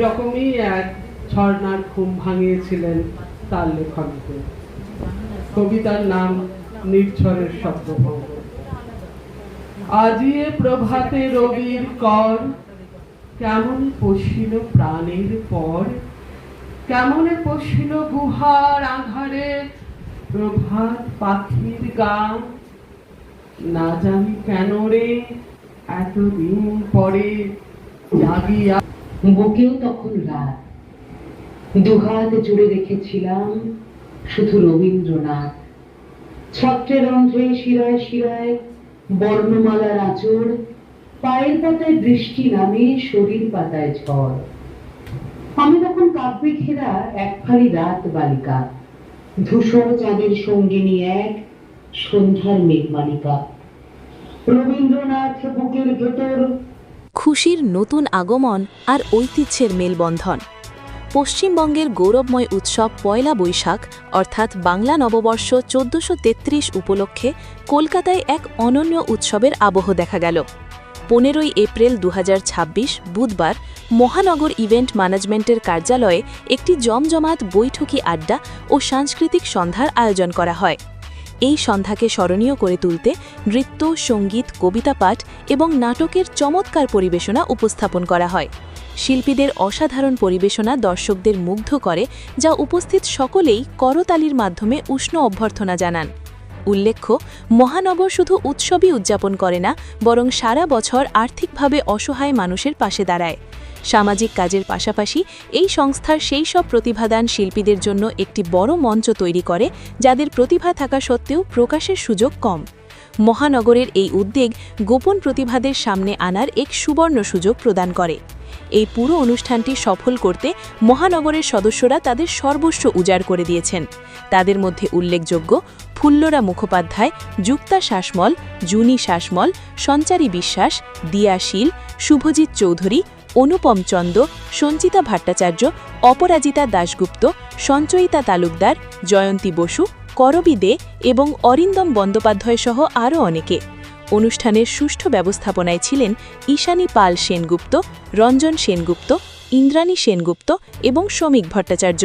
রকমই এক ঝর্ণার ঘুম ভাঙিয়েছিলেন তার লেখনীতে। কবিতার নাম নির্ঝরের শব্দভঙ্গ। আজিয়ে প্রভাতে রবির কর, কেমন পশিল প্রাণের পর, কেমনে পশিল গুহার আধারে প্রভাত পাখির গান। না জানি কেন রে এতদিন পরে জাগিয়া। বুকেও তখন রাত, দুহাত জুড়ে রেখেছিলাম শুধু রবীন্দ্রনাথ। ছত্রের রন্ধ্রে শিরায় শিরায় বর্ণমালার আঁচড়, পায়ের পাতায় বৃষ্টি নামে শরীর পাতায় ঝড়। আমি তখন কাব্যে ঘেরা এক ফালি রাত বালিকা, ধূসর চাঁদের সঙ্গিনী এক সন্ধ্যার মেঘমালিকা। রবীন্দ্রনাথ বুকের ভেতর। খুশির নতুন আগমন আর ঐতিহ্যের মেলবন্ধন। পশ্চিমবঙ্গের গৌরবময় উৎসব পয়লা বৈশাখ অর্থাৎ বাংলা নববর্ষ ১৪৩৩ উপলক্ষে কলকাতায় এক অনন্য উৎসবের আবহ দেখা গেল। ১৫ই এপ্রিল ২০২৬ বুধবার মহানগর ইভেন্ট ম্যানেজমেন্টের কার্যালয়ে একটি জমজমাট বৈঠকি আড্ডা ও সাংস্কৃতিক সন্ধ্যার আয়োজন করা হয়। এই সন্ধ্যাকে স্মরণীয় করে তুলতে নৃত্য, সঙ্গীত, কবিতা পাঠ এবং নাটকের চমৎকার পরিবেশনা উপস্থাপন করা হয়। শিল্পীদের অসাধারণ পরিবেশনা দর্শকদের মুগ্ধ করে, যা উপস্থিত সকলেই করতালির মাধ্যমে উষ্ণ অভ্যর্থনা জানান। উল্লেখ্য, মহানগর শুধু উৎসবই উদযাপন করে না, বরং সারা বছর আর্থিকভাবে অসহায় মানুষের পাশে দাঁড়ায়। সামাজিক কাজের পাশাপাশি এই সংস্থার সেই সব প্রতিভাদান শিল্পীদের জন্য একটি বড় মঞ্চ তৈরি করে, যাদের প্রতিভা থাকা সত্ত্বেও প্রকাশের সুযোগ কম। মহানগরের এই উদ্যোগ গোপন প্রতিভাদের সামনে আনার এক সুবর্ণ সুযোগ প্রদান করে। এই পুরো অনুষ্ঠানটি সফল করতে মহানগরের সদস্যরা তাদের সর্বস্ব উজাড় করে দিয়েছেন। তাদের মধ্যে উল্লেখযোগ্য ফুল্লরা মুখোপাধ্যায়, যুক্তা শাসমল, জুনি শাসমল, সঞ্চারী বিশ্বাস, দিয়া শীল, শুভজিৎ চৌধুরী, অনুপম চন্দ, সঞ্চিতা ভট্টাচার্য, অপরাজিতা দাশগুপ্ত, সঞ্চয়িতা তালুকদার, জয়ন্তী বসু, করবী দে এবং অরিন্দম বন্দ্যোপাধ্যায় সহ আরও অনেকে। অনুষ্ঠানের সুষ্ঠু ব্যবস্থাপনায় ছিলেন ঈশানী পাল সেনগুপ্ত, রঞ্জন সেনগুপ্ত, ইন্দ্রাণী সেনগুপ্ত এবং শ্রমিক ভট্টাচার্য।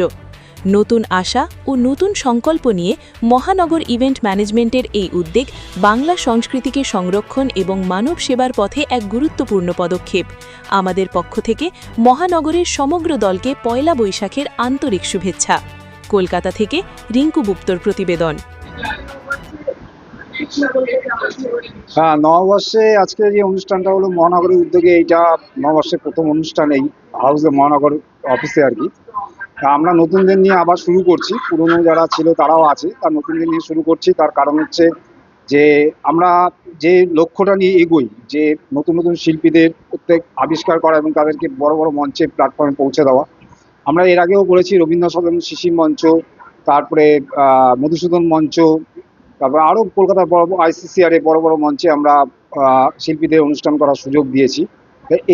নতুন আশা ও নতুন সংকল্প নিয়ে মহানগর ইভেন্ট ম্যানেজমেন্টের এই উদ্যোগ বাংলা সংস্কৃতিকে সংরক্ষণ এবং মানব সেবার পথে এক গুরুত্বপূর্ণ পদক্ষেপ। আমাদের পক্ষ থেকে মহানগরের সমগ্র দলকে পয়লা বৈশাখের আন্তরিক শুভেচ্ছা। কলকাতা থেকে রিঙ্কু গুপ্তর প্রতিবেদন। হ্যাঁ, নববর্ষে আজকে যে অনুষ্ঠানটা হলো মহানগরের উদ্যোগে, এইটা নববর্ষের প্রথম অনুষ্ঠান এই হাউসে মহানগর অফিসে আর কি। আমরা নতুনদের নিয়ে আবার শুরু করছি, পুরনো যারা ছিল তারাও আছে, তার নতুনদের নিয়ে শুরু করছি। তার কারণ হচ্ছে যে আমরা যে লক্ষ্যটা নিয়ে এগোই, যে নতুন নতুন শিল্পীদের প্রত্যেক আবিষ্কার করা এবং তাদেরকে বড় বড় মঞ্চে প্ল্যাটফর্মে পৌঁছে দেওয়া। আমরা এর আগেও করেছি রবীন্দ্র সদন শিশির মঞ্চ, তারপরে মধুসূদন মঞ্চ, তারপর আরও কলকাতার বড় আইসিসিআরে বড় বড় মঞ্চে আমরা শিল্পীদের অনুষ্ঠান করার সুযোগ দিয়েছি।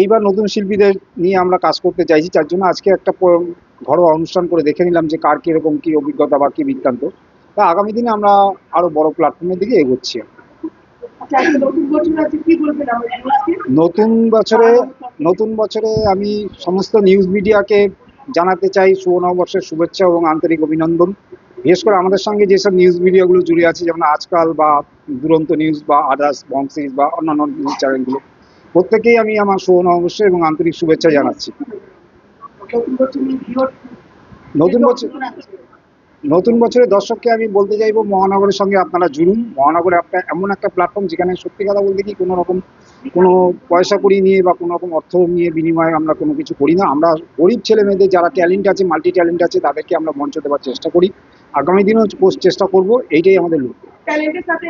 এইবার নতুন শিল্পীদের নিয়ে আমরা কাজ করতে চাইছি, যার জন্য আজকে একটা ঘরোয়া অনুষ্ঠান করে দেখে নিলাম যে কার কীরকম কী অভিজ্ঞতা বা কী বৃত্তান্ত। তা আগামী দিনে আমরা আরও বড় প্ল্যাটফর্মের দিকে এগোচ্ছি। নতুন বছরে আমি সমস্ত নিউজ মিডিয়াকে জানাতে চাই শুভ নববর্ষের শুভেচ্ছা এবং আন্তরিক অভিনন্দন। বিশেষ করে আমাদের সঙ্গে যেসব নিউজ মিডিয়াগুলো জুড়ে আছে, যেমন আজকাল বা দুরন্ত নিউজ বা আদার্স বংশিস বা অন্যান্য নিউজ চ্যানেলগুলো, প্রত্যেকেই আমি আমার শুভ নববর্ষ এবং আন্তরিক শুভেচ্ছা জানাচ্ছি। নতুন বছরে দর্শককে আমি বলতে চাইবো, মহানগরের সঙ্গে আপনারা জুড়ুন। মহানগরে এমন একটা প্ল্যাটফর্ম যেখানে সত্যি কথা বলতে কি কোনো পয়সা কড়ি নিয়ে বা কোনো রকম অর্থ নিয়ে বিনিময়ে আমরা কোনো কিছু করি না। আমরা গরিব ছেলে মেয়েদের যারা ট্যালেন্ট আছে, মাল্টি ট্যালেন্ট আছে, তাদেরকে আমরা মঞ্চ দেওয়ার চেষ্টা করি। আগামী দিনেও চেষ্টা করব, এইটাই আমাদের লক্ষ্য। ট্যালেন্টের সাথে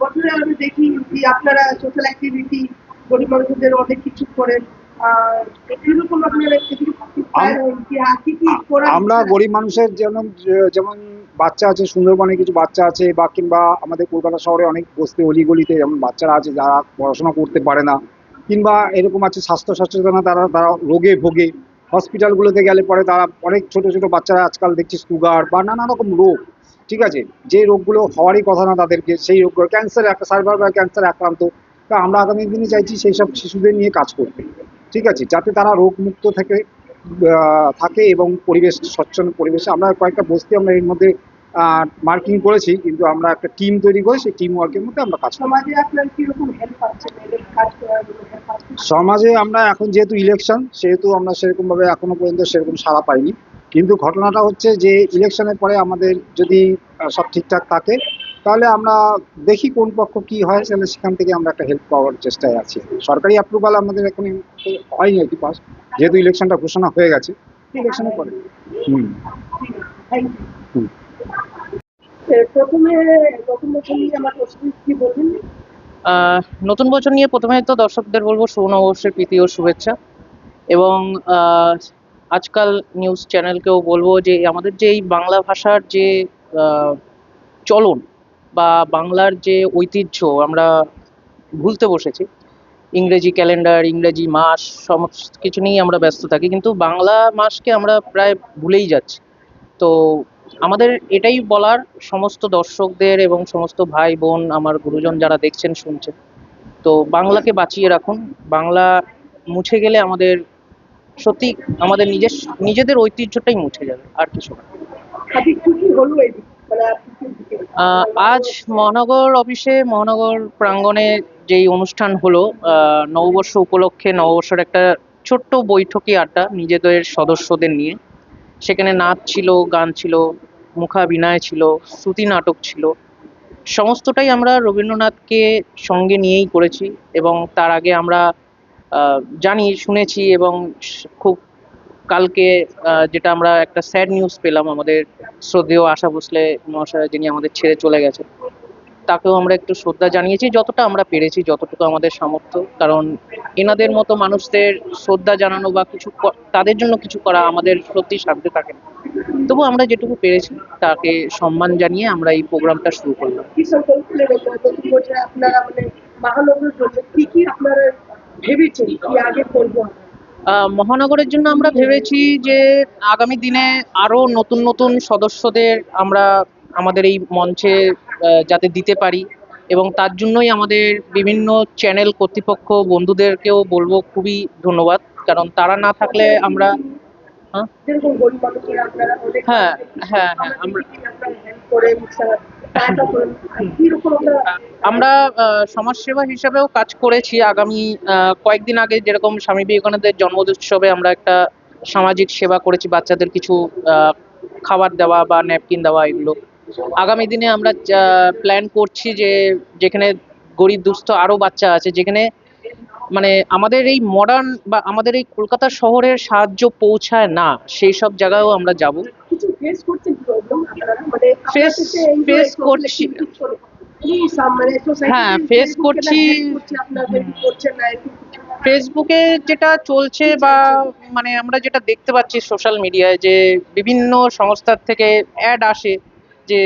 বছরে আমি দেখি যে আপনারা সোশ্যাল অ্যাক্টিভিটি, গরিব মানুষদের অনেক কিছু করেন। আমরা গরিব মানুষের যেমন বাচ্চা আছে, সুন্দরবনে কিছু বাচ্চা আছে, বা কিংবা আমাদের কলকাতা শহরে অনেক বস্তি অলিগলিতে যেমন বাচ্চারা আছে যারা পড়াশোনা করতে পারে না, কিংবা এরকম আছে স্বাস্থ্য সচেতনতা, তারা রোগে ভোগে। হসপিটালগুলোতে গেলে পরে তারা অনেক ছোট ছোট বাচ্চারা আজকাল দেখছি সুগার বা নানা রকম রোগ, ঠিক আছে, যে রোগগুলো হওয়ারই কথা না তাদেরকে, সেই রোগগুলো সার্ভাইভাল ক্যান্সার আক্রান্ত। তা আমরা আগামী দিনে চাইছি সেই সব শিশুদের নিয়ে কাজ করতে, ঠিক আছে, যাতে তারা রোগমুক্ত থেকে থাকে এবং পরিবেশ স্বচ্ছন্দ পরিবেশে আমরা কয়েকটা বস্তি আমরা এর মধ্যে মার্কিং করেছি, কিন্তু আমরা একটা টিম তৈরি করে সেই টিম ওয়ার্কের মধ্যে আমরা কাজ করি। সমাজে আপনার কিরকম হেল্প পাচ্ছেন এদের কাজ করার জন্য হেল্প পাচ্ছেন? সমাজে আমরা এখন যেহেতু ইলেকশন, সেহেতু আমরা সেরকম ভাবে এখনো পর্যন্ত সেরকম সাড়া পাইনি, কিন্তু ঘটনাটা হচ্ছে যে ইলেকশনের পরে আমাদের যদি সব ঠিকঠাক থাকে তাহলে আমরা দেখি কোন পক্ষ কি হয়, তাহলে সেখান থেকে আমরা একটা হেল্প পাওয়ার চেষ্টায় আছি। সরকারি অ্যাপ্রুভাল আমাদের এখন হয়নি আর কি পাস, যেহেতু ইলেকশনটা ঘোষণা হয়ে গেছে ইলেকশনের পরে। Thank you. হুম। প্রথমে নতুন বছর নিয়ে আমার প্রশ্ন কি বলবেন? নতুন বছর নিয়ে প্রথমে তো দর্শকদের বলবো শুভ নববর্ষের প্রীতি ও শুভেচ্ছা, এবং আজকাল নিউজ চ্যানেলকেও বলবো যে আমাদের যে এই বাংলা ভাষার যে আহ, চলন বা বাংলার যে ঐতিহ্য আমরা ভুলতে বসেছি। ইংরেজি ক্যালেন্ডার, ইংরেজি মাস সমস্ত কিছু নিয়েই আমরা ব্যস্ত থাকি, কিন্তু বাংলা মাসকে আমরা প্রায় ভুলেই যাচ্ছি। তো আমাদের এটাই বলার সমস্ত দর্শকদের এবং সমস্ত ভাই বোন আমার গুরুজন যারা দেখছেন শুনছেন, তো বাংলাকে বাঁচিয়ে রাখুন। বাংলা মুছে গেলে আমাদের সত্যি আমাদের নিজেদের ঐতিহ্যটাই মুছে যাবে, আর কিছু না। আপনি কি কি হলো এদিক মানে আপনি কি দিকে? আজ মহানগর অফিসে মহানগর প্রাঙ্গণে যেই অনুষ্ঠান হলো, নববর্ষ উপলক্ষে নববর্ষের একটা ছোট্ট বৈঠকি আড্ডা নিজেদের সদস্যদের নিয়ে। সেখানে নাচ ছিল, গান ছিল, মুখাভিনয় ছিল, শ্রুতি নাটক ছিল। সমস্তটাই আমরা রবীন্দ্রনাথকে সঙ্গে নিয়েই করেছি, এবং তার আগে আমরা জানি, শুনেছি, এবং খুব কালকে যেটা আমরা একটা স্যাড নিউজ পেলাম, আমাদের শ্রদ্ধেয় আশা ভোসলে মহাশয় যিনি আমাদের ছেড়ে চলে গেছেন, তাকেও আমরা একটু শ্রদ্ধা জানিয়েছি যতটা আমরা পেরেছি, যতটুকু আমাদের সামর্থ্য। কারণ এনাদের মতো মানুষদের শ্রদ্ধা জানানো বা কিছু তাদের জন্য কিছু করা আমাদের সত্যি সাধ্যে থাকে না। তবু আমরা যেটুকু পেরেছি তাকে সম্মান জানিয়ে আমরা এই প্রোগ্রামটা শুরু করলাম। কি সংকল্প নেবেন নতুন বছরে আপনারা মানে মহানগরের জন্য কি কি আপনারা ভেবেছেন কি আগে করবো? মহানগরের জন্য আমরা ভেবেছি যে আগামী দিনে আরো নতুন নতুন সদস্যদের আমরা আমাদের এই মঞ্চে যাতে দিতে পারি, এবং তার জন্যই আমাদের বিভিন্ন চ্যানেল কর্তৃপক্ষ বন্ধুদেরকেও বলবো খুবই ধন্যবাদ, কারণ তারা না থাকলে আমরা যেরকম গরিব মানুষেরা আপনারা অনেক হ্যাঁ হ্যাঁ হ্যাঁ আমরা হেল্প করেন সহায়তা করেন কিরকম আমরা সমাজসেবা হিসাবেও কাজ করেছি। আগামী কয়েকদিন আগে যেরকম স্বামী বিবেকানন্দের জন্মোৎসবে আমরা একটা সামাজিক সেবা করেছি, বাচ্চাদের কিছু খাবার দেওয়া বা ন্যাপকিন দেওয়া, এগুলো আগামী দিনে আমরা প্ল্যান করছি যে যেখানে গরিব দুস্থ আরো বাচ্চা আছে, যেখানে মানে আমাদের এই মডার্ন বা আমাদের এই কলকাতা শহরের সাহায্য পৌঁছায় না, সেই সব জায়গায়ও আমরা যাব। কিছু ফেস করছেন প্রবলেম আপনারা মানে ফেস করছি, হ্যাঁ ফেস করছি। ফেসবুকে যেটা চলছে বা মানে আমরা যেটা দেখতে পাচ্ছি সোশ্যাল মিডিয়ায়, যে বিভিন্ন সংস্থার থেকে অ্যাড আসে যে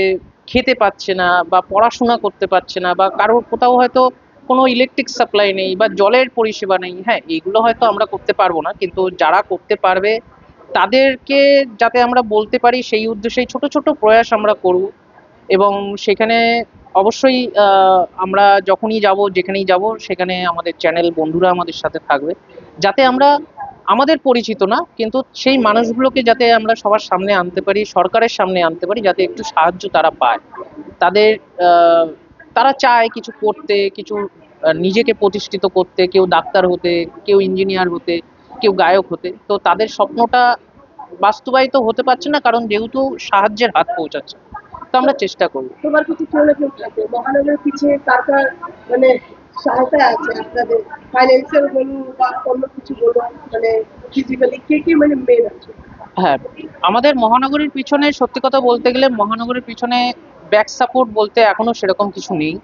খেতে পাচ্ছে না বা পড়াশোনা করতে পারছে না, বা কারোর কোথাও হয়তো কোনো ইলেকট্রিক সাপ্লাই নেই বা জলের পরিষেবা নেই। হ্যাঁ, এইগুলো হয়তো আমরা করতে পারবো না, কিন্তু যারা করতে পারবে তাদেরকে যাতে আমরা বলতে পারি, সেই উদ্দেশ্যেই ছোট ছোট প্রয়াস আমরা করব। এবং সেখানে অবশ্যই আমরা যখনই যাব, যেখানেই যাব, সেখানে আমাদের চ্যানেল বন্ধুরা আমাদের সাথে থাকবে, যাতে আমরা আমাদের পরিচিত না কিন্তু সেই মানুষগুলোকে যাতে আমরা সবার সামনে আনতে পারি, সরকারের সামনে আনতে পারি, যাতে একটু সাহায্য তারা পায়। তাদের তারা চায় কিছু করতে, কিছু নিজেকে প্রতিষ্ঠিত করতে, কেউ ডাক্তার হতে, কেউ ইঞ্জিনিয়ার হতে, কেউ গায়ক হতে। তো তাদের স্বপ্নটা বাস্তবায়িত হতে পারছে না, কারণ যেহেতু সাহায্যের হাত পৌঁছাচ্ছে। তো আমরা চেষ্টা করব। তোমার কিছু কেউ না কেউ থাকবে মহানগরের পিছিয়ে কার কার মানে সহায়তা আছে আপনাদের ফাইন্যান্সিয়াল বলুন বা অন্য কিছু বলুন মানে ফিজিক্যালি কে কে মানে মেন আছে? হ্যাঁ, আমাদের মহানগরীর পিছনে সত্যি কথা বলতে গেলে মহানগরীর পিছনে ব্যাক সাপোর্ট বলতে এখনো সেরকম কিছু নেই।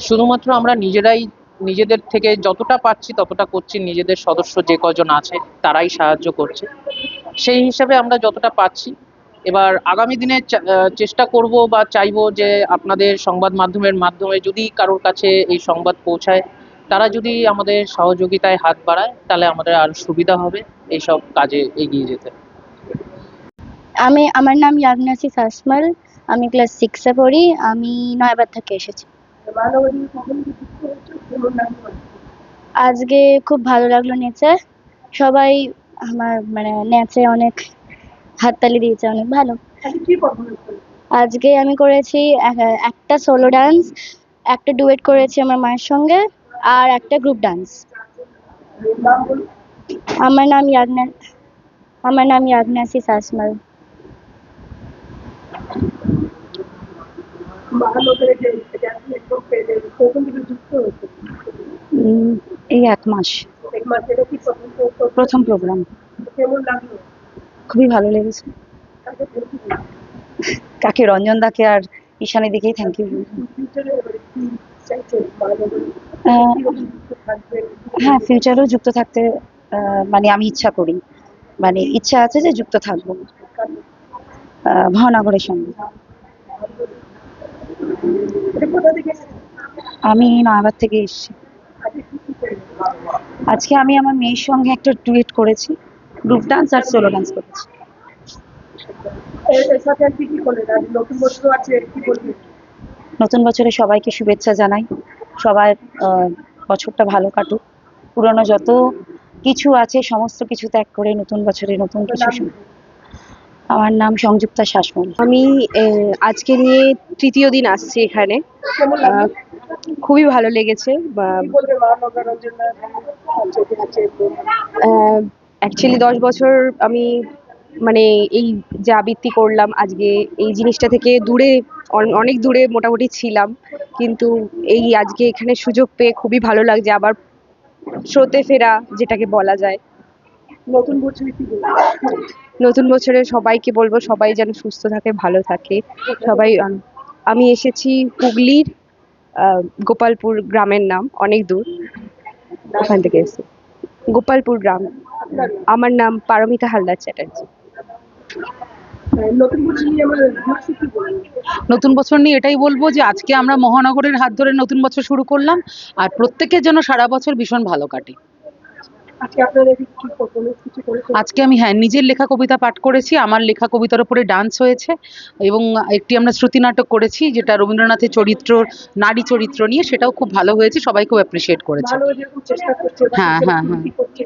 শুধুমাত্র আমরা নিজেরাই নিজেদের থেকে যতটা পাচ্ছি ততটা করছি, নিজেদের সদস্য যে কজন আছে তারাই সাহায্য করছে, সেই হিসাবে আমরা যতটা পাচ্ছি। এবার আগামী দিনে চেষ্টা করব বা চাইবো যে আপনাদের সংবাদ মাধ্যমের মাধ্যমে যদি কারোর কাছে এই সংবাদ পৌঁছায়, তারা যদি আমাদের সহযোগিতায় হাত বাড়ায়, তাহলে আমাদের আরো সুবিধা হবে এইসব কাজে এগিয়ে যেতে। আমার নাম ইয়াগনাসি সাসমাল, আমি ক্লাস 6 এ পড়ি, আমি নয়াবাদ থেকে এসেছি। মহানগরী কখন যুক্ত হয়েছে কেমন লাগলো? আজকে খুব ভালো লাগলো নেচার, সবাই আমার মানে নেচে অনেক হাততালি দিয়েছে, অনেক ভালো। আজকে কি পারফরমেন্স করলেন? আজকে আমি করেছি একটা সোলো ডান্স, একটা ডুয়েট করেছি আমার মায়ের সঙ্গে, আর একটা গ্রুপ ডান্স। নাম বলুন। আমার নাম ইয়াগনা আমার নাম ইয়াগনাসি সাসমাল। মহানগরে যে একদম পেলে কখন থেকে যুক্ত হয়েছে? এই 1 মাস। এক মাস এটা কি প্রথম প্রোগ্রাম। কেমন লাগলো? খুবই ভালো লেগেছে। কাকে বলতে কাকে? রঞ্জন দাকে আর ঈশানী দিকেই থ্যাংক ইউ। ফিউচারে এবারে কি চাইছেন মহানগরে? থাকবে হ্যাঁ, ফিউচারেও যুক্ত থাকতে মানে আমি ইচ্ছা করি, মানে ইচ্ছা আছে যে যুক্ত থাকবো মহানগরের সঙ্গে। এটা কোথা থেকে এসেছে? আমি নয়াবাদ থেকে এসেছি। আজকে কি কি করলেন? আজকে আমি আমার মেয়ের সঙ্গে একটা ডুয়েট করেছি, গ্রুপ ডান্স আর সোলো ডান্স করেছি। এর সাথে আর কি কি করলেন? আজ নতুন বছর আছে, কি বলবেন? নতুন বছরে সবাইকে শুভেচ্ছা জানাই। সবাই বছরটা ভালো কাটুক। পুরনো যত কিছু আছে সমস্ত কিছু ত্যাগ করে নতুন বছরে নতুন কিছু শুরু। আমার নাম সংযুক্তা শাসমল। আমি আজকে নিয়ে তৃতীয় দিন আসছি এখানে। কেমন লাগলো? খুবই ভালো লেগেছে। কি বলবেন মহানগর রঞ্জন আছে? অ্যাকচুয়ালি 10 বছর আমি মানে এই যে আবৃত্তি করলাম, আজকে এই জিনিসটা থেকে দূরে, অনেক দূরে মোটামুটি ছিলাম, কিন্তু এই আজকে এখানে সুযোগ পেয়ে খুবই ভালো লাগছে, আবার স্রোতে ফেরা যেটাকে বলা যায়। নতুন বছরে কি বলবেন? নতুন বছরে সবাইকে বলবো সবাই যেন সুস্থ থাকে, ভালো থাকে সবাই। আমি এসেছি হুগলির গোপালপুর গ্রামের নাম, অনেক দূর, ওখান থেকে এসেছি। গোপালপুর গ্রাম। আপনার আমার নাম পারমিতা হালদার চ্যাটার্জি। নতুন বছর নিয়ে আমার ভিউয়ার্সকে কি বলবেন? নতুন বছর নিয়ে এটাই বলবো যে আজকে আমরা মহানগরের হাত ধরে নতুন বছর শুরু করলাম, আর প্রত্যেকের যেন সারা বছর ভীষণ ভালো কাটে। আজকে আপনারা কি পারফরমেন্স কিছু করেছেন? আজকে আমি নিজের লেখা কবিতা পাঠ করেছি, আমার লেখা কবিতার উপরে ডান্স হয়েছে, এবং একটি আমরা শ্রুতি নাটক করেছি যেটা রবীন্দ্রনাথের চরিত্র, নারী চরিত্র নিয়ে, সেটাও খুব ভালো হয়েছে, সবাই খুব অ্যাপ্রিসিয়েট করেছে। ভালো যেরকম চেষ্টা করছে বা হ্যাঁ, হ্যাঁ, হ্যাঁ। কি করছে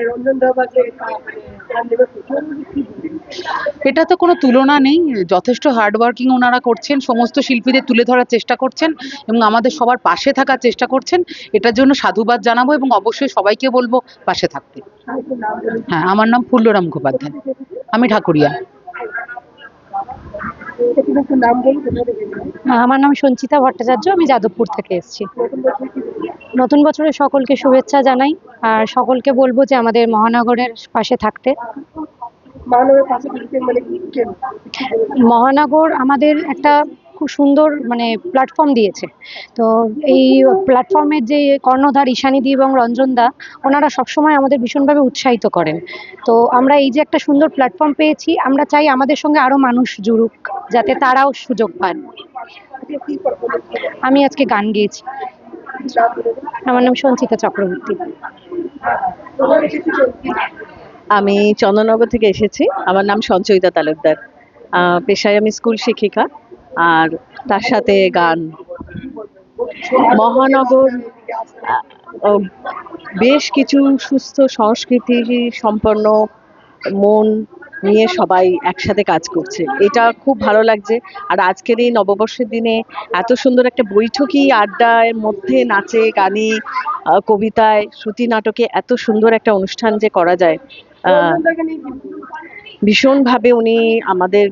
রঞ্জন দা বা যে কি বলবেন? এটা তো কোনো তুলনা নেই, যথেষ্ট হার্ডওয়ার্কিং ওনারা করছেন, সমস্ত শিল্পীদের তুলে ধরার চেষ্টা করছেন এবং আমাদের সবার পাশে থাকার চেষ্টা করছেন। এটার জন্য সাধুবাদ জানাবো এবং অবশ্যই সবাইকে বলবো পাশে থাকতে। আরেকটু নাম বলুন। হ্যাঁ, আমার নাম ফুল্লরাম মুখোপাধ্যায়, আমি ঠাকুরিয়া। একটু নাম বলুন, কোথা থেকে এসেছেন? আমার নাম সঞ্চিতা ভট্টাচার্য, আমি যাদবপুর থেকে এসেছি। নতুন বছরে কি বলবেন? নতুন বছরে সকলকে শুভেচ্ছা জানাই, আর সকলকে বলবো যে আমাদের মহানগরের পাশে থাকতে। মহানগরের পাশে দিকে মানে কি কি বলবেন? মহানগর আমাদের একটা খুব সুন্দর মানে প্ল্যাটফর্ম দিয়েছে। তো এই প্ল্যাটফর্মের যে কর্ণধার ঈশানীদি এবং রঞ্জনদা, ওনারা সবসময় আমাদের ভীষণভাবে উৎসাহিত করেন। তো আমরা এই যে একটা সুন্দর প্ল্যাটফর্ম পেয়েছি, আমরা চাই আমাদের সঙ্গে আরও মানুষ জুড়ুক, যাতে তারাও সুযোগ পান। আজকে কি পারফরমেন্স করবেন? আমি আজকে গান গেয়েছি। নাম বলুন। আমার নাম সঞ্চিতা চক্রবর্তী। কোথা থেকে এসেছেন? আমি চন্দননগর থেকে এসেছি। আমার নাম সঞ্চয়িতা তালুকদার। পেশায় আমি স্কুল শিক্ষিকা, আর তার সাথে গান। মহানগর বেশ কিছু সুস্থ সংস্কৃতি সম্পন্ন মন নিয়ে সবাই একসাথে কাজ করছে, এটা খুব ভালো লাগছে। আর আজকের এই নববর্ষের দিনে এত সুন্দর একটা বৈঠকি আড্ডার মধ্যে নাচে গানে কবিতায় শ্রুতি নাটকে এত সুন্দর একটা অনুষ্ঠান যে করা যায়, রঞ্জনদাকে নিয়ে কি বলবেন? ভীষণভাবে উনি আমাদের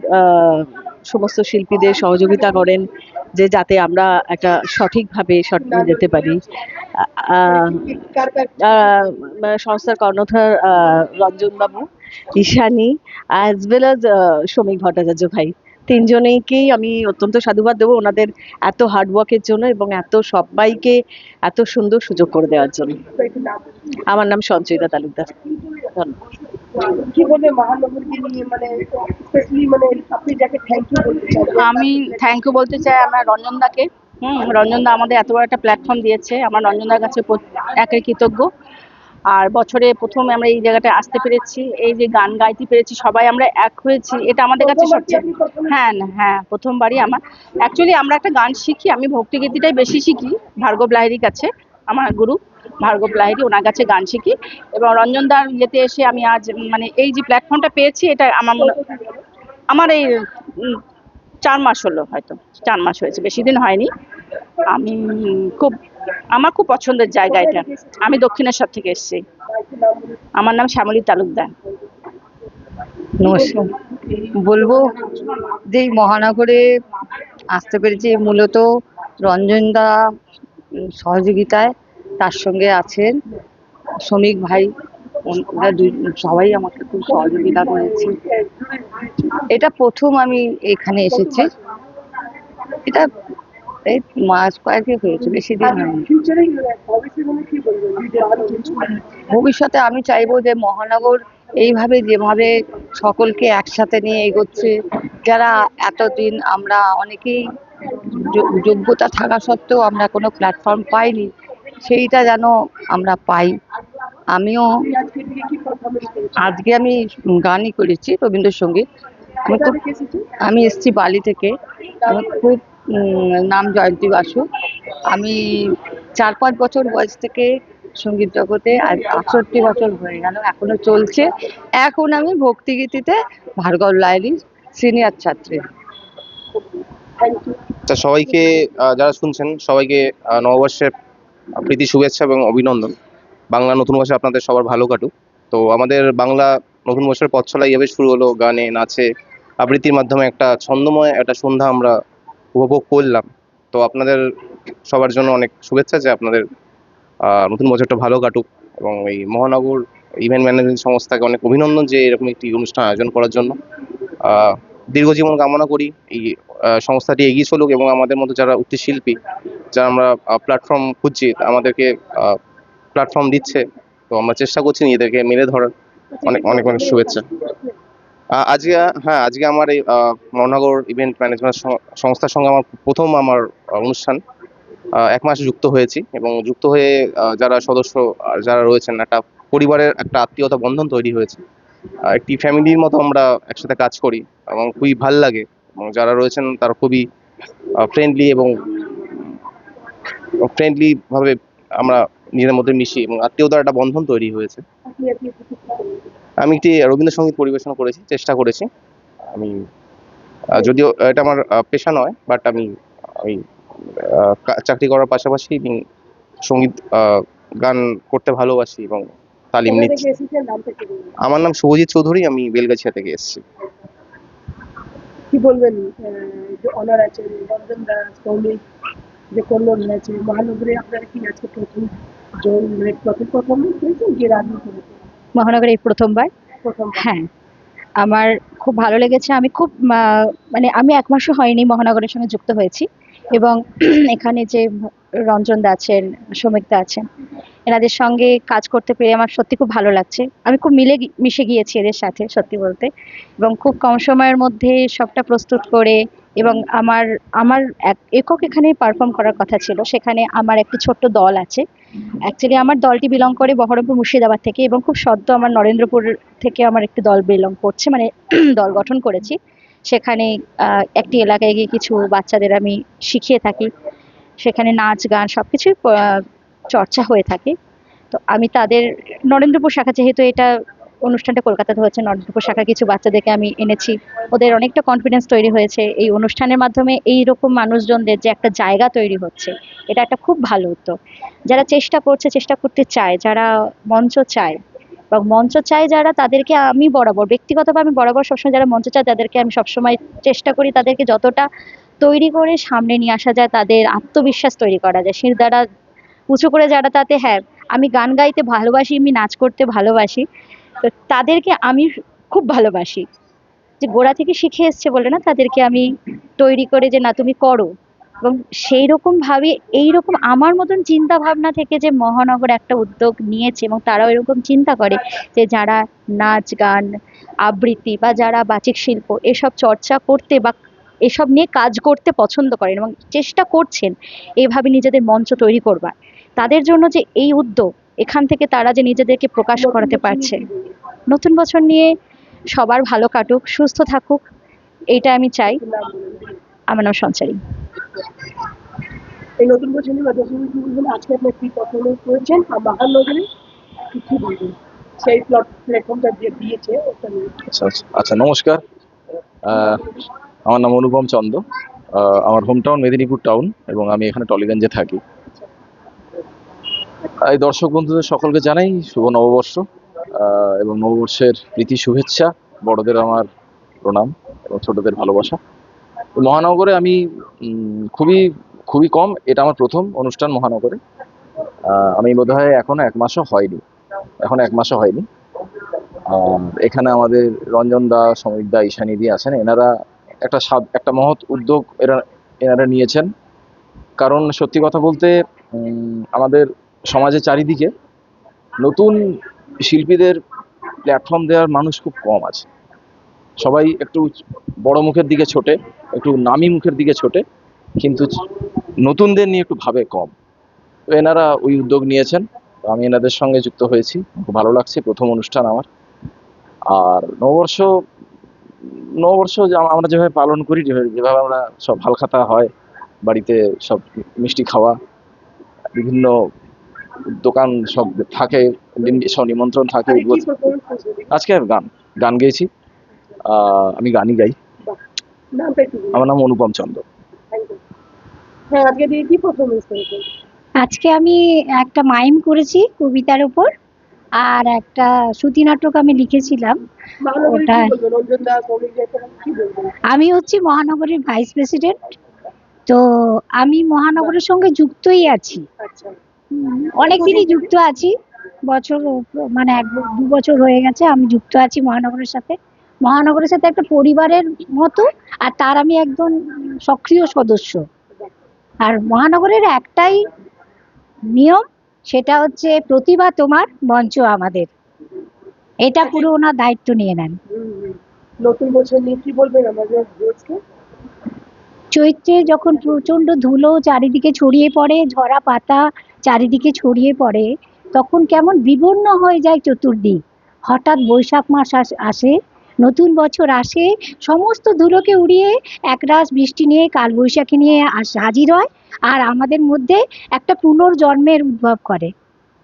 সমস্ত শিল্পীদের সহযোগিতা করেন যে যাতে আমরা একটা সঠিকভাবে যেতে পারি। কার কার সংস্থার কর্ণধার রঞ্জনবাবু, ঈশানী, অ্যাজ ওয়েল অ্যাজ শ্রমিক ভট্টাচার্য ভাই, তিনজনেইকেই আমি অত্যন্ত সাধুবাদ দেবো ওনাদের এত হার্ডওয়ার্কের জন্য এবং এত সবাইকে এত সুন্দর সুযোগ করে দেওয়ার জন্য। একটু নাম বলুন। আমার নাম সঞ্চয়িতা তালুকদার। ধন্যবাদ। কি বলবে মহানগরকে নিয়ে, মানে স্পেশালি মানে আপনি যাকে থ্যাংক ইউ বলতে চান? আমি থ্যাংক ইউ বলতে চাই আমার রঞ্জনদাকে। রঞ্জনদা আমাদের এত বড় একটা প্ল্যাটফর্ম দিয়েছে, আমার রঞ্জনদার কাছে একাই কৃতজ্ঞ। আর বছরে প্রথম আমরা এই জায়গাটায় আসতে পেরেছি, এই যে গান গাইতে পেরেছি, সবাই আমরা এক হয়েছি, এটা আমাদের কাছে সবচেয়ে। হ্যাঁ, প্রথমবারই আমার। অ্যাকচুয়ালি আমরা একটা গান শিখি, আমি ভক্তিগীতিটাই বেশি শিখি ভার্গব লাহিড়ির কাছে, আমার গুরু। ভার্গব লাহিড়ী, ওনার কাছে গান শিখি। এবং রঞ্জনদার ইয়েতে এসে আমি আজ মানে এই যে প্ল্যাটফর্মটা পেয়েছি, এটা আমার এই 4 মাস হলো, হয়তো 4 মাস হয়েছে, বেশি দিন হয়নি। আমি খুব আমার খুব পছন্দের জায়গা এটা। আমি দক্ষিণেশ্বর থেকে এসেছি। আমার নাম শ্যামলী তালুকদার। নমস্কার। বলবো যে এই মহানগরে আসতে পেরেছি মূলত রঞ্জনদা সহযোগিতায়, তার সঙ্গে আছেন শ্রমিক ভাই, ওরা সবাই আমাকে খুব সহযোগিতা করেছে। এটা প্রথম আমি এখানে এসেছি, এটা এই মাস কয়েকই হয়েছে, বেশি দিন হয়নি। ভবিষ্যতে আমি চাইবো যে মহানগর এইভাবে যেভাবে সকলকে একসাথে নিয়ে এগোচ্ছে, যারা এতদিন আমরা অনেকেই যোগ্যতা থাকা সত্ত্বেও আমরা কোনো প্ল্যাটফর্ম পাইনি, সেইটা যেন আমরা পাই। আমিও আজকে আমি গানই করেছি, রবীন্দ্রসঙ্গীত। আমি এসেছি বালি থেকে। আমি খুব নাম জয়ন্তী বাসু। আমি 4-5 বছর বয়স থেকে সঙ্গীত জগতে, আজ 68 বছর হয়ে গেল, এখনো চলছে। এখন আমি ভক্তিগীতিতে ভার্গব লাহিড়ীর সিনিয়র ছাত্রী। তা সবাইকে যারা শুনছেন সবাইকে নববর্ষের প্রীতি শুভেচ্ছা এবং অভিনন্দন। বাংলা নতুন বর্ষে আপনাদের সবার ভালো কাটুক। তো আমাদের বাংলা নতুন বর্ষের পথ চলা এইভাবে শুরু হলো, গানে নাচে আবৃত্তির মাধ্যমে একটা ছন্দময় একটা সন্ধ্যা আমরা উপভোগ করলাম। তো আপনাদের সবার জন্য অনেক শুভেচ্ছা, যে আপনাদের নতুন বছরটা ভালো কাটুক। এবং এই মহানগর ইভেন্ট ম্যানেজমেন্ট সংস্থাকে অনেক অভিনন্দন যে এরকম একটি অনুষ্ঠান আয়োজন করার জন্য। দীর্ঘজীবন কামনা করি, এই সংস্থাটি এগিয়ে চলুক এবং আমাদের মতো যারা উঠতি শিল্পী, যারা আমরা প্ল্যাটফর্ম খুঁজছি, আমাদেরকে প্ল্যাটফর্ম দিচ্ছে। তো আমরা চেষ্টা করছি নিজেদেরকে মেলে ধরার। অনেক অনেক অনেক শুভেচ্ছা। আজকে আমার এই মহানগর ইভেন্ট ম্যানেজমেন্ট সংস্থার সঙ্গে আমার প্রথম অনুষ্ঠান। 1 মাসে যুক্ত হয়েছি এবং যুক্ত হয়ে যারা সদস্য যারা রয়েছেন, একটা পরিবারের একটা আত্মীয়তা বন্ধন তৈরি হয়েছে। একটি ফ্যামিলির মতো আমরা একসাথে কাজ করি এবং খুবই ভাল লাগে। এবং যারা রয়েছেন তারা খুবই ফ্রেন্ডলি ভাবে আমরা নিজেদের মধ্যে মিশি এবং আত্মীয়তার একটা বন্ধন তৈরি হয়েছে। আমি একটি রবীন্দ্রসঙ্গীত পরিবেশন করেছি, চেষ্টা করেছি। আমি যদিও এটা আমার পেশা নয়, বাট আমি চাকরি করার পাশাপাশি সঙ্গীত গান করতে ভালোবাসি এবং তালিম নিচ্ছি। আমার নাম শুভজিৎ চৌধুরী, আমি বেলগাছিয়া থেকে এসেছি। কি বলবেন, যে অনার আছে রঞ্জন দাস শ্রমিক যে কল্যাণ হয়েছে মহানগরে, আপনারা কি আজকে প্রথম মানে প্রথম গিয়ে রাজনীতি করেছেন মহানগরে এই প্রথমবার? হ্যাঁ, আমার খুব ভালো লেগেছে। আমি খুব মানে আমি 1 মাসও হয়নি মহানগরের সঙ্গে যুক্ত হয়েছি। এবং এখানে যে রঞ্জনদা আছেন, সৌমিকদা আছেন, এনাদের সঙ্গে কাজ করতে পেরে আমার সত্যি খুব ভালো লাগছে। আমি খুব মিশে গিয়েছি এদের সাথে, সত্যি বলতে। এবং খুব কম সময়ের মধ্যে সবটা প্রস্তুত করে, এবং আমার একক এখানে পারফর্ম করার কথা ছিল। সেখানে আমার একটি ছোট্ট দল আছে। অ্যাকচুয়ালি আমার দলটি বিলং করে বহরমপুর মুর্শিদাবাদ থেকে, এবং খুব সদ্য আমার নরেন্দ্রপুর থেকে আমার একটি দল বিলং করছে, মানে দল গঠন করেছি। সেখানে একটি এলাকায় গিয়ে কিছু বাচ্চাদের আমি শিখিয়ে থাকি। সেখানে নাচ গান সবকিছুই চর্চা হয়ে থাকে। তো আমি তাদের নরেন্দ্রপুর শাখা, যেহেতু এটা অনুষ্ঠানটা কলকাতাতে হচ্ছে, নরেন্দ্রপুর শাখা কিছু বাচ্চাদেরকে আমি এনেছি। ওদের অনেকটা কনফিডেন্স তৈরি হয়েছে এই অনুষ্ঠানের মাধ্যমে। এই রকম মানুষজনদের যে একটা জায়গা তৈরি হচ্ছে, এটা একটা খুব ভালো উদ্যোগ। যারা চেষ্টা করতে চায়, যারা মঞ্চ চায় বা মঞ্চ চায় যারা, তাদেরকে আমি ব্যক্তিগতভাবে আমি বরাবর সবসময় যারা মঞ্চ চায় তাদেরকে আমি সবসময় চেষ্টা করি তাদেরকে যতটা তৈরি করে সামনে নিয়ে আসা যায়, তাদের আত্মবিশ্বাস তৈরি করা যায়, শির দ্বারা উঁচু করে যারা, তাতে হ্যাঁ আমি গান গাইতে ভালোবাসি, আমি নাচ করতে ভালোবাসি, তো তাদেরকে আমি খুব ভালোবাসি। যে গোড়া থেকে শিখে এসছে বলে না, তাদেরকে আমি তৈরি করে যে না তুমি করো। এবং সেই রকমভাবে এইরকম আমার মতন চিন্তা ভাবনা থেকে যে মহানগর একটা উদ্যোগ নিয়েছে, এবং তারাও এরকম চিন্তা করে যে যারা নাচ গান আবৃত্তি বা যারা বাচিক শিল্প এসব চর্চা করতে বা এসব নিয়ে কাজ করতে পছন্দ করেন এবং চেষ্টা করছেন এইভাবে নিজেদের মঞ্চ তৈরি করবার, তাদের জন্য যে এই উদ্যোগ, এখান থেকে তারা যে নিজেদেরকে প্রকাশ করাতে পারছে। নতুন বছর নিয়ে সবার ভালো কাটুক, সুস্থ থাকুক, এইটা আমি চাই। আমার নাম সঞ্চারী। এই নতুন বছর নিয়ে বা দশমী বলবেন আজকে আপনি কি পারফরমেন্স করেছেন আর মহানগরে কি বলবেন সেই প্ল্যাটফর্মটা যে দিয়েছে ওটা নিয়ে? আচ্ছা আচ্ছা আচ্ছা, নমস্কার। আমার নাম অনুপম চন্দ। আমার হোম টাউন মেদিনীপুর টাউন এবং আমি এখানে টলিগঞ্জে থাকি। এই দর্শক বন্ধুদের সকলকে জানাই শুভ নববর্ষ এবং নববর্ষের প্রীতি শুভেচ্ছা। বড়দের আমার প্রণাম এবং ছোটদের ভালোবাসা। মহানগরে আমি খুবই খুবই কম, এটা আমার প্রথম অনুষ্ঠান মহানগরে। আমি বোধহয় এখনো এক মাসও হয়নি। এখানে আমাদের রঞ্জন দা, সমীর দা, ঈশানীদি আছেন। এনারা একটা মহৎ উদ্যোগ এনারা নিয়েছেন। কারণ সত্যি কথা বলতে আমাদের সমাজের চারিদিকে নতুন শিল্পীদের প্ল্যাটফর্ম দেওয়ার মানুষ খুব কম আছে। সবাই একটু বড় মুখের দিকে ছোটে, একটু নামি মুখের দিকে ছোটে, কিন্তু নতুনদের নিয়ে একটু ভাবে কম। তো এনারা ওই উদ্যোগ নিয়েছেন, আমি এনাদের সঙ্গে যুক্ত হয়েছি, খুব ভালো লাগছে। প্রথম অনুষ্ঠান আমার। আর নববর্ষ আমরা যেভাবে পালন করি, যেভাবে আমরা সব হালখাতা হয়, বাড়িতে সব মিষ্টি খাওয়া, বিভিন্ন দোকান সব থাকে, সব নিমন্ত্রণ থাকে। আজকে গান গেয়েছি। আমি গানই গাই। আমার নাম অনুপম চন্দ। হ্যাঁ, আজকে দিয়ে কি পারফরমেন্স করেছেন? আজকে আমি একটা মাইম করেছি কবিতার উপর, আর একটা শ্রুতি নাটক আমি লিখেছিলাম। ওটা আমি হচ্ছি মহানগরের ভাইস প্রেসিডেন্ট। তো আমি মহানগরের সঙ্গে যুক্তই আছি, অনেকদিনই যুক্ত আছি। বছর মানে 1-2 বছর হয়ে গেছে আমি যুক্ত আছি মহানগরের সাথে। মহানগরের সাথে একটা পরিবারের মতো, আর তার আমি একজন সক্রিয় সদস্য। আর মহানগরের একটাই নিয়ম, সেটা হচ্ছে প্রতিভা তোমার, মঞ্চ আমাদের। এটা পুরো ওনার দায়িত্ব নিয়ে নেন। নতুন বছর নিয়ে কি বলবেন আমাদের দেশকে? চৈত্রে যখন প্রচন্ড ধুলো চারিদিকে ছড়িয়ে পড়ে, ঝরা পাতা চারিদিকে ছড়িয়ে পড়ে, তখন কেমন বিবর্ণ হয়ে যায় চতুর্দিক। হঠাৎ বৈশাখ মাস আসে, নতুন বছর আসে, সমস্ত ধুলোকে উড়িয়ে একরাশ বৃষ্টি নিয়ে, কালবৈশাখী নিয়ে হাজির হয়, আর আমাদের মধ্যে একটা পুনর্জন্মের উদ্ভব করে।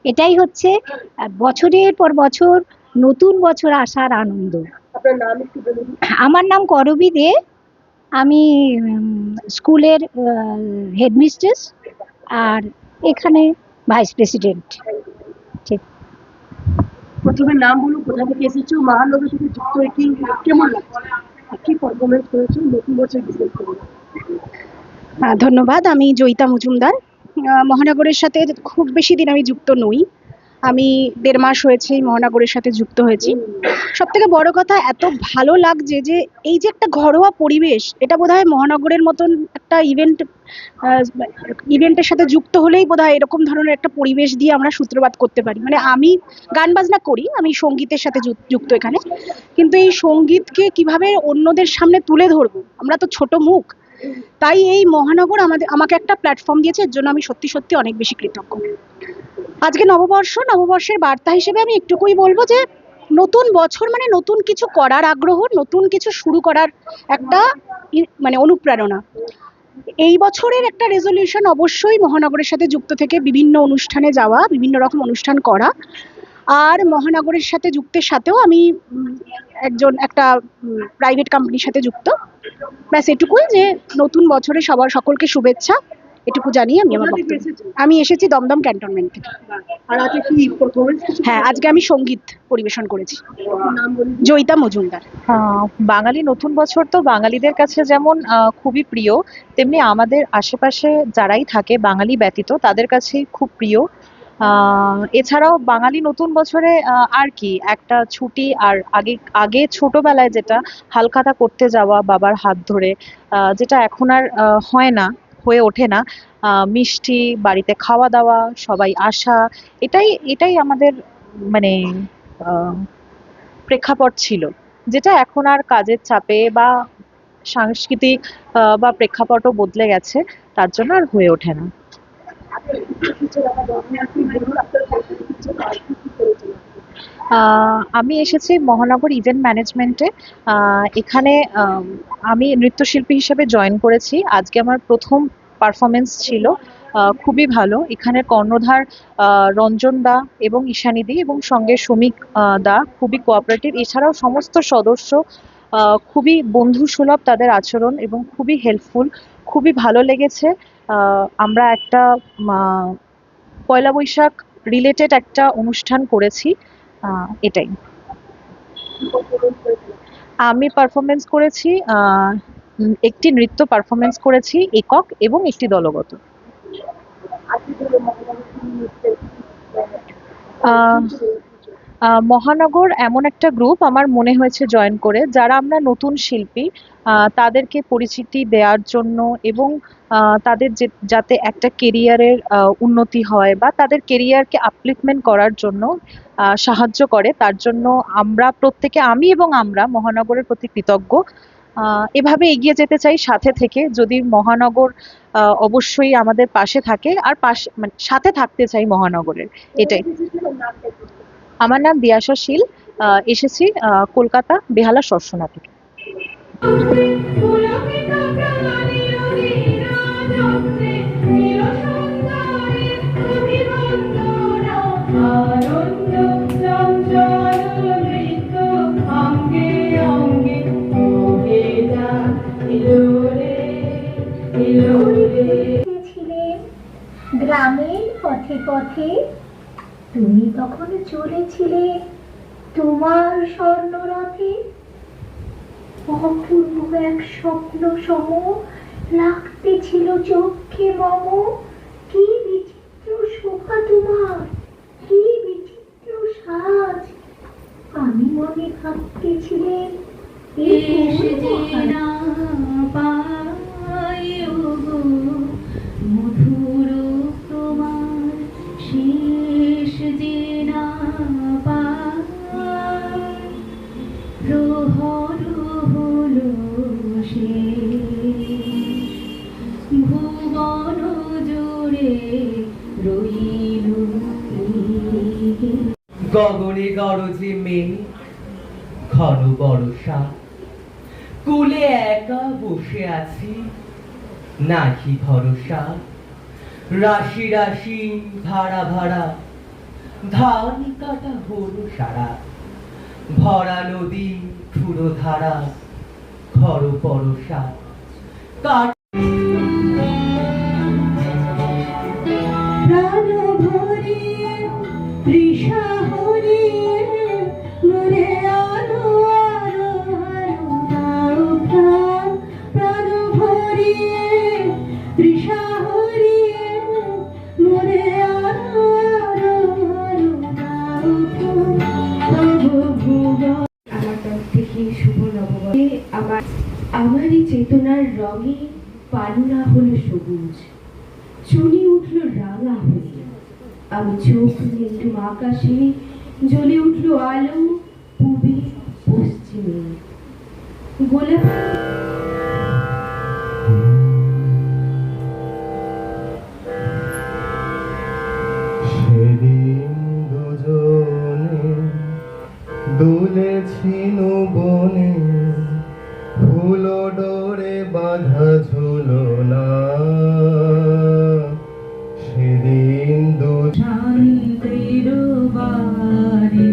এটাই হচ্ছে বছরের পর বছর নতুন বছর আসার আনন্দ। আপনার নাম একটু বলুন। আমার নাম করবী দে। আমি স্কুলের হেডমিস্ট্রেস আর এখানে ভাইস প্রেসিডেন্ট। ঠিক। প্রথমে নাম বলুন, কোথা থেকে এসেছো, মহানগর থেকে যুক্ত হয়ে কি কেমন লাগছে, কি পারফরমেন্স করেছো নতুন বছর বিশেষ করে? ধন্যবাদ। আমি জয়িতা মজুমদার। মহানগরের সাথে খুব বেশি দিন আমি যুক্ত নই। আমি 1.5 মাস হয়েছে এই মহানগরের সাথে যুক্ত হয়েছি। সবথেকে বড় কথা, এত ভালো লাগছে যে এই যে একটা ঘরোয়া পরিবেশ, এটা বোধহয় মহানগরের মতন একটা ইভেন্টের সাথে যুক্ত হলেই বোধহয় এরকম ধরনের একটা পরিবেশ দিয়ে আমরা সূত্রপাত করতে পারি। মানে আমি গান বাজনা করি, আমি সঙ্গীতের সাথে যুক্ত এখানে, কিন্তু এই সঙ্গীতকে কিভাবে অন্যদের সামনে তুলে ধরবো, আমরা তো ছোট মুখ। তাই এই মহানগর আমাকে একটা প্ল্যাটফর্ম দিয়েছে, এর জন্য আমি সত্যি সত্যি অনেক বেশি কৃতজ্ঞ। আজকে নববর্ষের বার্তা হিসেবে আমি একটুকুই বলবো যে নতুন বছর মানে নতুন কিছু করার আগ্রহ, নতুন কিছু শুরু করার একটা মানে অনুপ্রেরণা। এই বছরের একটা রেজলিউশন অবশ্যই মহানগরের সাথে যুক্ত থেকে বিভিন্ন অনুষ্ঠানে যাওয়া, বিভিন্ন রকম অনুষ্ঠান করা। আর মহানগরের সাথে যুক্তের সাথেও আমি একটা প্রাইভেট কোম্পানির সাথে যুক্ত। ব্যাস এটুকুই, যে নতুন বছরে সকলকে শুভেচ্ছা, এটুকু জানিয়ে আমি আমার বক্তব্য। আমি এসেছি দমদম ক্যান্টনমেন্ট থেকে। আর আজকে কি পারফরমেন্স? হ্যাঁ, আজকে আমি সঙ্গীত পরিবেশন করেছি। জয়িতা মজুমদার। বাঙালি নতুন বছর তো বাঙালিদের কাছে যেমন খুবই প্রিয়, তেমনি আমাদের আশেপাশে যারাই থাকে বাঙালি ব্যতীত তাদের কাছেই খুব প্রিয়। এছাড়াও বাঙালি নতুন বছরে আর কি একটা ছুটি, আর আগে ছোটবেলায় যেটা হালখাতা করতে যাওয়া বাবার হাত ধরে, যেটা এখন আর হয়ে ওঠে না। মিষ্টি, বাড়িতে খাওয়া দাওয়া, সবাই আসা, এটাই আমাদের মানে প্রেক্ষাপট ছিল, যেটা এখন আর কাজের চাপে বা সাংস্কৃতিক বা প্রেক্ষাপটও বদলে গেছে, তার জন্য আর হয়ে ওঠে না। আমি এসেছি মহানগর ইভেন্ট ম্যানেজমেন্টে। এখানে আমি নৃত্যশিল্পী হিসেবে জয়েন করেছি। আজকে আমার প্রথম পারফরমেন্স ছিল, খুবই ভালো। এখানের কর্ণধার রঞ্জন দা এবং ঈশানীদি এবং সঙ্গে শ্রমিক দা খুবই কোঅপারেটিভ। এছাড়াও সমস্ত সদস্য খুবই বন্ধুসুলভ তাদের আচরণ এবং খুবই হেল্পফুল, খুবই ভালো লেগেছে। আমরা একটা পয়লা বৈশাখ রিলেটেড একটা অনুষ্ঠান করেছি, এটাই। আমি পারফরমেন্স করেছি, একটি নৃত্য পারফরমেন্স করেছি একক এবং একটি দলগত। মহানগর এমন একটা গ্রুপ আমার মনে হয়েছে জয়েন করে, যারা আমরা নতুন শিল্পী তাদেরকে পরিচিতি দেওয়ার জন্য এবং তাদের যাতে একটা কেরিয়ারের উন্নতি হয় বা তাদের কেরিয়ারকে আপলিফমেন্ট করার জন্য সাহায্য করে, তার জন্য আমরা প্রত্যেকে, আমি এবং আমরা মহানগরের প্রতি কৃতজ্ঞ। এভাবে এগিয়ে যেতে চাই সাথে থেকে, যদি মহানগর অবশ্যই আমাদের পাশে থাকে, আর পাশে মানে সাথে থাকতে চাই মহানগরের, এটাই। আমার নাম দিয়াশা শীল, এসেছি কলকাতা বেহালা সরসোনা থেকে। গ্রামের পথে পথে তুমি তখন চলেছিলে তোমার স্বর্ণরথে, অপূর্ব এক স্বপ্ন সম লাগতেছিল চোখে মম। কি বিচিত্র শোভা তোমার, কি বিচিত্র সাজ, আমি মনে ভাবতেছিলেন মধুর তোমার শেষ যে না পায়, প্রহর হলো শেষ, ভুবন জুড়ে রইল গগনে গরজে মেঘ, ঘন বর্ষা, কুলে একা বসে আছি, নাহি ভরসা। রাশি রাশি ভাড়া ভাড়া ধান কাটা হলো সারা, ভরা নদী ঠুরো ধারা, খর পরশা। প্রাণ ভরিয়ে তৃষা হরিয়ে মরে আলো আলো আলো দাও প্রাণ, প্রাণ ভরিয়ে তৃষা হরিয়ে মরে আলো আলো আলো দাও প্রাণ। আমার তরফ থেকে শুভ নববর্ষে আমারই চেতনার রঙে পালুরা হলো সবুজ, চুনি উঠলো রাঙা হয়ে, আমি চোখ মেললুম আকাশে, জ্বলে উঠলো আলো পূবে পশ্চিমে। গোলাপ সেদিন দুজনে দুলেছিল বনে, ফুল ডোরে বাঁধা ঝুলনা, সেদিন শান্তির বাড়ি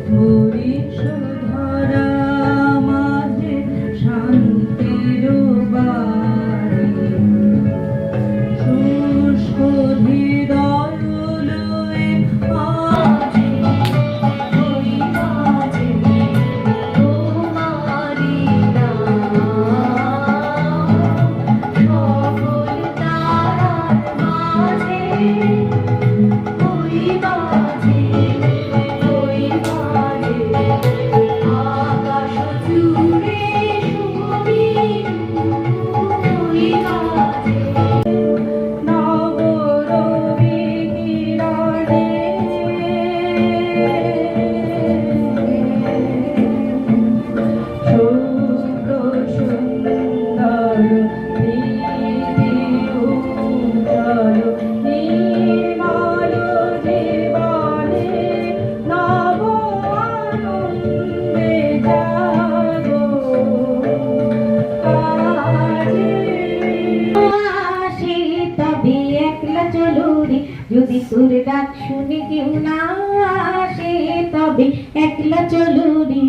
হরিষ ধরা মাঝে, শান্তির বাড়ি শুষ্ক হৃদয় লয়ে আজে ওই মাঝে তোমারি নাম, যদি তোর ডাক শুনে কেউ না আসে, তবে একলা চলো রে,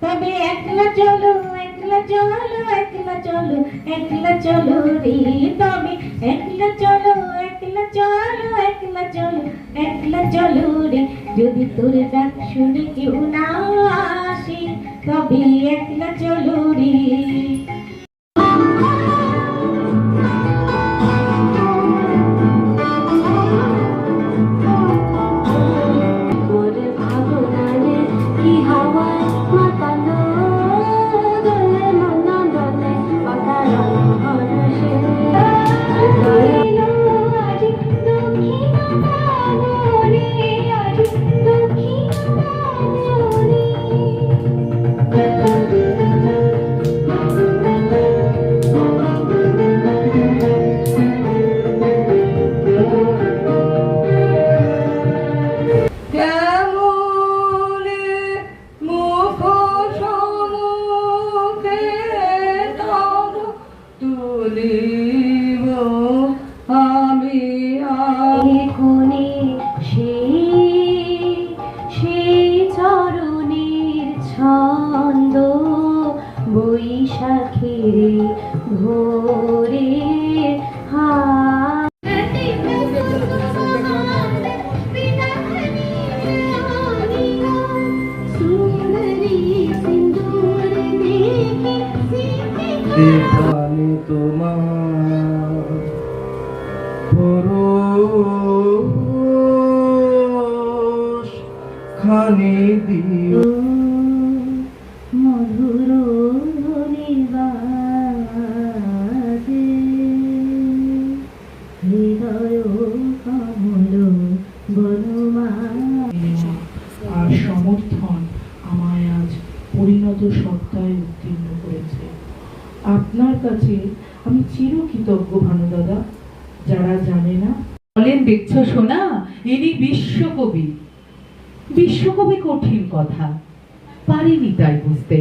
তবে একলা চলো, একলা চলো, একলা চলো, একলা চলো রে, তবে একলা চলো, একলা চলো, একলা চলো, একলা চলো রে, যদি তোর ডাক শুনে কেউ না আসে, তবে একলা চলো রে। আমি কোনে সেই চরণের ছন্দ, বৈশাখের ভোরে দেখানি তোমার পরশ খানি দিও মধুর নিবাসে হৃদয় কমল বনমা। আর সমর্থন আমায় আজ পরিণত সত্তায় উত্তীর্ণ করেছে। আপনার কাছে আমি চিরকৃতজ্ঞ ভানুদাদা। যারা জানে না বলেন, দেখছো সোনা, ইনি বিশ্বকবি। বিশ্বকবি কঠিন কথা, পারিনি তাই বুঝতে।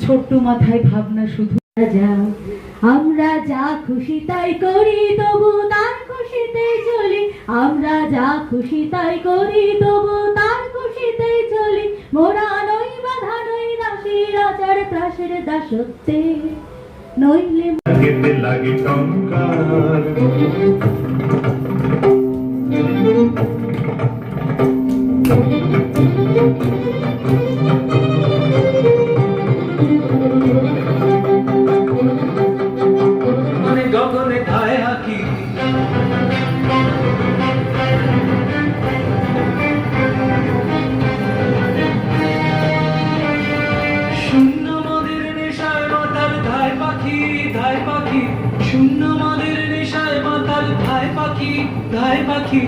ছোট্ট মাথায় ভাবনা শুধু আমরা যা খুশি তাই করি, তবু তার খুশিতেই চলি। আমরা যা খুশি তাই করি, তবু তার খুশিতেই চলি। মোরা নই বাধা, নই দাসী, রাজার ত্রাসের দাসত্বে নইলে লাগে টঙ্কার মানে গগনে খায় আঁকি শূন্য মদের নেশায় মাতাল ধায় পাখি, ধায় পাখি, শূন্য মদের নেশায় মাতাল ধায় পাখি, ধায় পাখি।